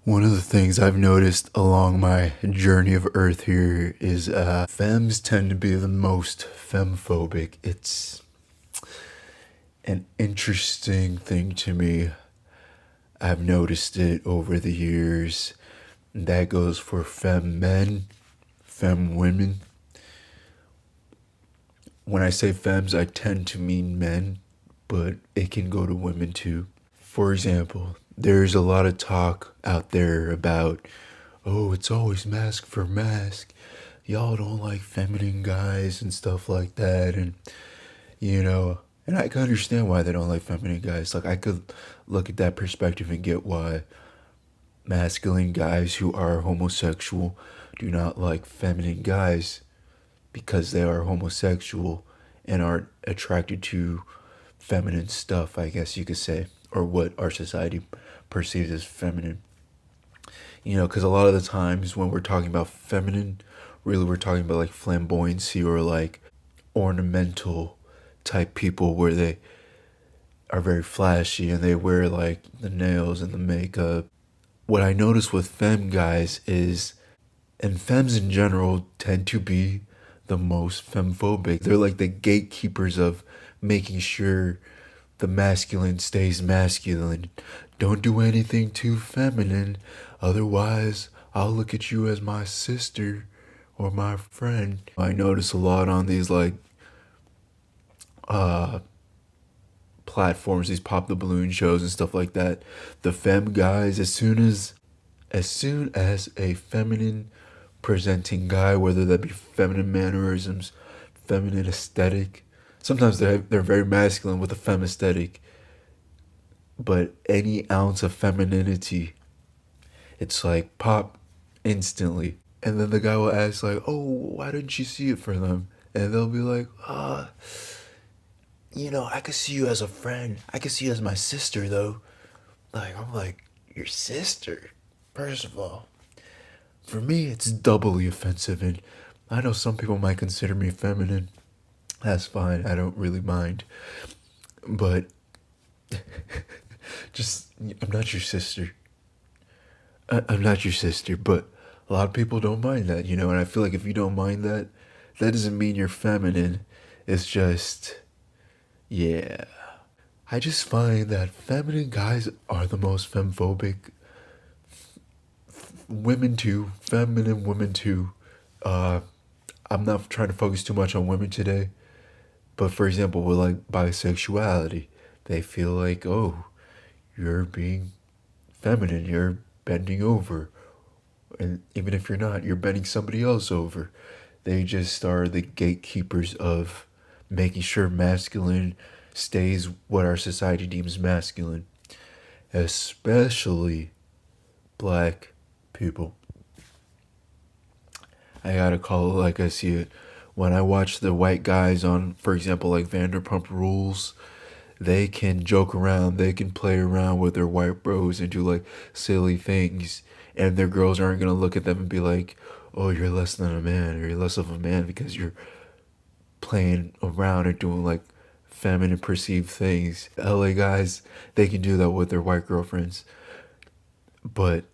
One of the things I've noticed along my journey of Earth here is femmes tend to be the most femphobic. It's an interesting thing to me. I've noticed it over the years. That goes for femme men, femme women. When I say femmes, I tend to mean men, but it can go to women too. For example, there's a lot of talk out there about, oh, it's always mask for mask. Y'all don't like feminine guys and stuff like that. And I can understand why they don't like feminine guys. Like, I could look at that perspective and get why masculine guys who are homosexual do not like feminine guys because they are homosexual and aren't attracted to feminine stuff, I guess you could say, or what our society perceives as feminine. Because a lot of the times when we're talking about feminine, really we're talking about like flamboyancy or like ornamental type people where they are very flashy and they wear like the nails and the makeup. What I notice with femme guys is, and femmes in general tend to be the most femphobic. They're like the gatekeepers of making sure the masculine stays masculine. Don't do anything too feminine, otherwise I'll look at you as my sister or my friend. I notice a lot on these like platforms, these pop the balloon shows and stuff like that. The femme guys, as soon as a feminine presenting guy, whether that be feminine mannerisms, feminine aesthetic, sometimes they're very masculine with a femme aesthetic, but any ounce of femininity, it's like pop instantly. And then the guy will ask like, oh, why didn't you see it for them? And they'll be like, I could see you as a friend. I could see you as my sister though. I'm like, your sister? First of all, for me, it's doubly offensive, and I know some people might consider me feminine. That's fine. I don't really mind. But I'm not your sister. I'm not your sister, but a lot of people don't mind that, and I feel like if you don't mind that, that doesn't mean you're feminine. It's just, yeah. I just find that feminine guys are the most femphobic. Women too, feminine women too. I'm not trying to focus too much on women today, but for example, with like bisexuality, they feel like, oh, you're being feminine, you're bending over. And even if you're not, you're bending somebody else over. They just are the gatekeepers of making sure masculine stays what our society deems masculine, especially black people. I gotta call it like I see it. When I watch the white guys on, for example, like Vanderpump Rules, they can joke around, they can play around with their white bros and do like silly things, and their girls aren't gonna look at them and be like, oh, you're less than a man, or you're less of a man because you're playing around and doing like feminine perceived things. LA guys, they can do that with their white girlfriends. But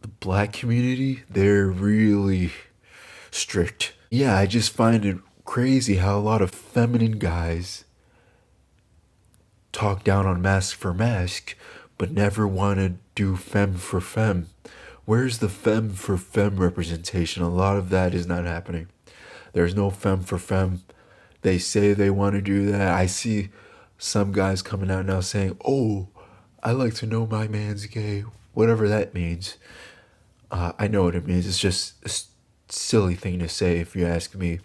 the black community, they're really strict. Yeah, I just find it crazy how a lot of feminine guys talk down on mask for mask, but never want to do femme for femme. Where's the femme for femme representation? A lot of that is not happening. There's no femme for femme. They say they want to do that. I see some guys coming out now saying, oh, I like to know my man's gay. Whatever that means. I know what it means. It's just a silly thing to say if you ask me.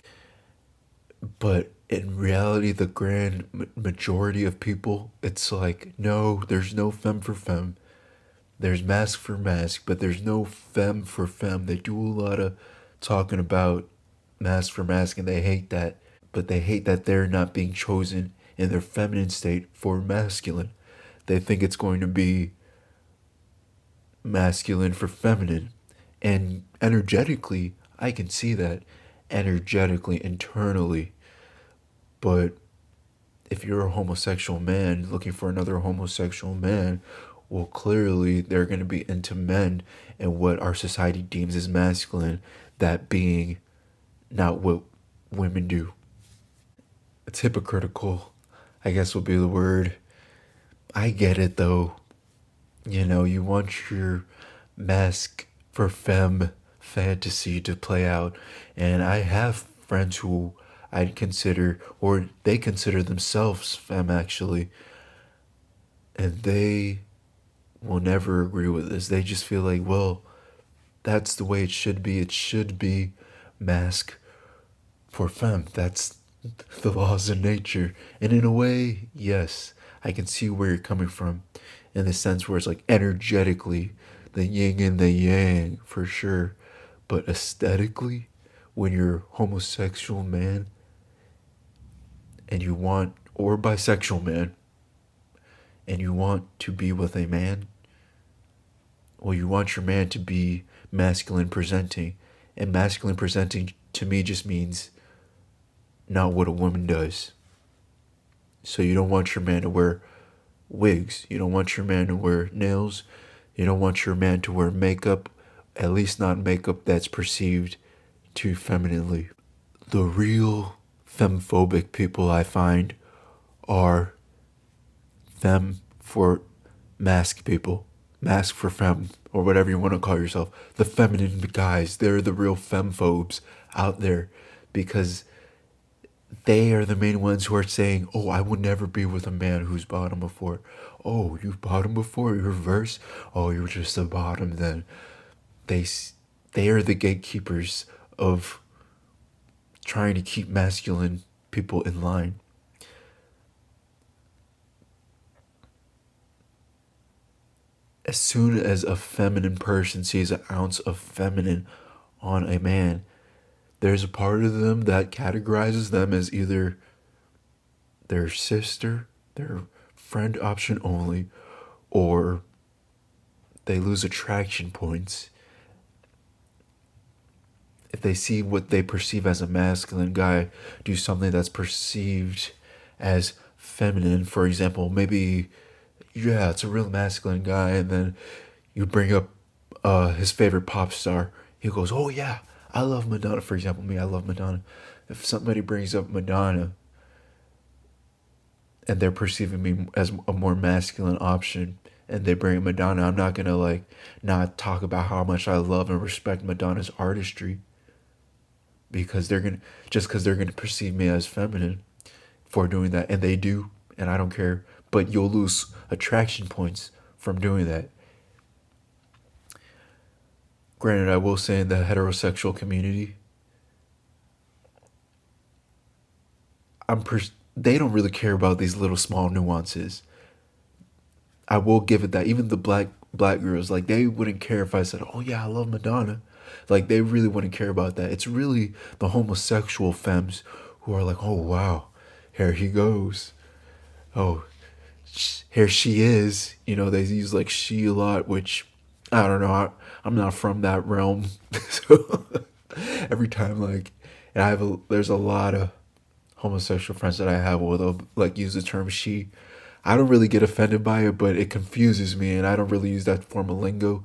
But in reality, the grand majority of people, it's like, no, there's no femme for femme. There's mask for mask, but there's no femme for femme. They do a lot of talking about mask for mask, and they hate that. But they hate that they're not being chosen in their feminine state for masculine. They think it's going to be masculine for feminine. And energetically, I can see that. Energetically, internally. But if you're a homosexual man looking for another homosexual man, well, clearly they're going to be into men and what our society deems as masculine, that being not what women do. It's hypocritical, I guess would be the word. I get it though. You know, you want your mask for femme fantasy to play out. And I have friends who I'd consider, or they consider themselves femme actually, and they will never agree with this. They just feel like, well, that's the way it should be. It should be mask for femme. That's the laws of nature. And in a way, yes, I can see where you're coming from in the sense where it's like energetically the yin and the yang for sure. But aesthetically, when you're a homosexual man and you want, or bisexual man, and you want to be with a man, well, you want your man to be masculine presenting. And masculine presenting to me just means not what a woman does. So you don't want your man to wear wigs. You don't want your man to wear nails. You don't want your man to wear makeup, at least not makeup that's perceived too femininely. The real femphobic people I find are femme for mask people, mask for femme, or whatever you want to call yourself. The feminine guys, they're the real femphobes out there because they are the main ones who are saying, oh, I would never be with a man who's bottom before. Oh, you've bottom before? You're reverse? Oh, you're just a bottom then. They, they are the gatekeepers of trying to keep masculine people in line. As soon as a feminine person sees an ounce of feminine on a man, there's a part of them that categorizes them as either their sister, their friend option only, or they lose attraction points. If they see what they perceive as a masculine guy do something that's perceived as feminine, for example, maybe, yeah, it's a real masculine guy, and then you bring up his favorite pop star. He goes, oh yeah, I love Madonna. For example, me, I love Madonna. If somebody brings up Madonna and they're perceiving me as a more masculine option and they bring up Madonna, I'm not gonna like not talk about how much I love and respect Madonna's artistry because they're gonna perceive me as feminine for doing that, and they do, and I don't care. But you'll lose attraction points from doing that. Granted, I will say in the heterosexual community, they don't really care about these little small nuances. I will give it that. Even the black girls, like they wouldn't care if I said, "Oh yeah, I love Madonna." Like they really wouldn't care about that. It's really the homosexual femmes who are like, "Oh wow, here he goes. Oh, here she is." You know, they use like she a lot, which I don't know. I'm not from that realm, so every time like, and there's a lot of homosexual friends that I have where they'll like use the term she. I don't really get offended by it, but it confuses me, and I don't really use that form of lingo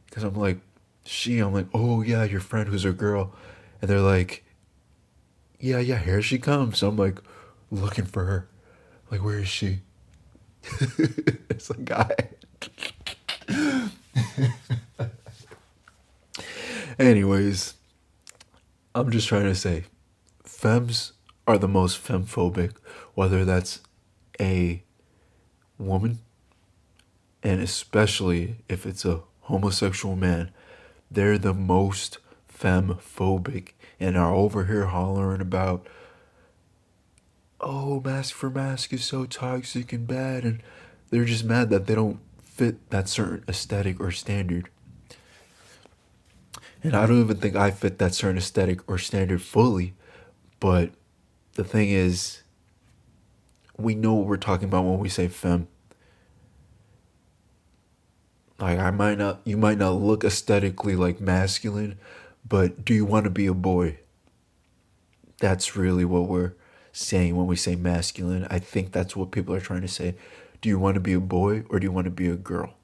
because I'm like, she. I'm like, oh yeah, your friend who's a girl, and they're like, yeah, yeah, here she comes. So I'm like, looking for her, like, where is she? It's a guy. Anyways, I'm just trying to say, femmes are the most femphobic, whether that's a woman, and especially if it's a homosexual man, they're the most femphobic and are over here hollering about, oh, mask for mask is so toxic and bad, and they're just mad that they don't fit that certain aesthetic or standard. And I don't even think I fit that certain aesthetic or standard fully, but the thing is, we know what we're talking about when we say femme. Like you might not look aesthetically like masculine, but do you want to be a boy? That's really what we're saying when we say masculine. I think that's what people are trying to say. Do you want to be a boy or do you want to be a girl?